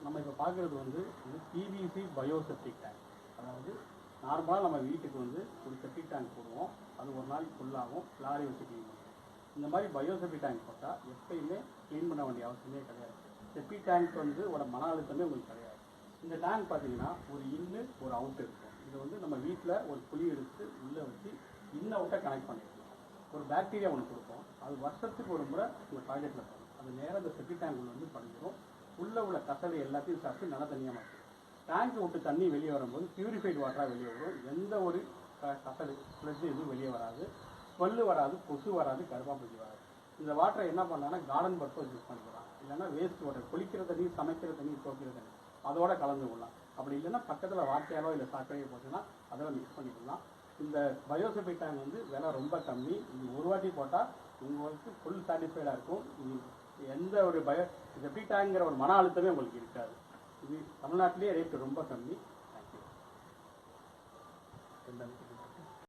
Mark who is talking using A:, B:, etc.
A: நம்ம இப்போ பார்க்குறது வந்து இது பிவிசி பயோசெப்டிக் டேங்க். அதாவது நார்மலாக நம்ம வீட்டுக்கு வந்து ஒரு செப்டிக் டேங்க் போடுவோம், அது ஒரு நாளைக்கு ஃபுல்லாகும், லாரி வச்சு க்ளீன் பண்ணுவோம். இந்த மாதிரி பயோசெப்டிக் டேங்க் போட்டால் எப்பயுமே க்ளீன் பண்ண வேண்டிய அவசியமே கிடையாது. செப்டிக் டேங்க் வந்து மன அழுத்தமே உங்களுக்கு கிடையாது. இந்த டேங்க் பார்த்தீங்கன்னா ஒரு இன்னு ஒரு அவுட் இருக்கும். இது வந்து நம்ம வீட்டில் ஒரு குழி எடுத்து உள்ளே வச்சு இன் அவுட்டை கனெக்ட் பண்ணிக்கலாம். ஒரு பாக்டீரியா ஒன்று கொடுப்போம், அது வருஷத்துக்கு ஒரு முறை உங்கள் டாய்லெட்டில் போகும். அது நேராக இந்த செப்டிக் டேங்க் வந்து படிஞ்சிடும். உள்ளே உள்ள கசடு எல்லாத்தையும் சாப்பிட்டு நல்லா தனியாக மாற்றும். டேங்க் விட்டு தண்ணி வெளியே வரும்போது பியூரிஃபைடு வாட்டராக வெளியே வரும். எந்த ஒரு கசடு ஃப்ளஷ் எதுவும் வெளியே வராது, ஸ்மெல்லு வராது, கொசு வராது, கருப்பாம்பூச்சி வராது. இந்த வாட்டரை என்ன பண்ணாங்கன்னா கார்டன் பர்பஸ் யூஸ் பண்ணிக்கலாம். இல்லைன்னா வேஸ்ட் வாட்டர், குளிக்கிற தண்ணி, சமைக்கிற தண்ணி, துவைக்கிற தண்ணி அதோட கலந்து கொள்ளலாம். அப்படி இல்லைன்னா பக்கத்தில் வாக்கையாரோ இல்லை சாக்கடையோ போச்சுன்னா அதெல்லாம் மிக்ஸ் பண்ணிக்கலாம். இந்த பயோசெப்டிக் டேங்க் வந்து விலை ரொம்ப கம்மி. இது ஒரு வாட்டி போட்டால் உங்களுக்கு ஃபுல் சாட்டிஸ்ஃபைடாக இருக்கும். எந்த ஒரு செப்டிக் டேங்கிற ஒரு மன அழுத்தமே உங்களுக்கு இருக்காது. இது தமிழ்நாட்டிலேயே ரேட்டு ரொம்ப கம்மி. தேங்க்யூ.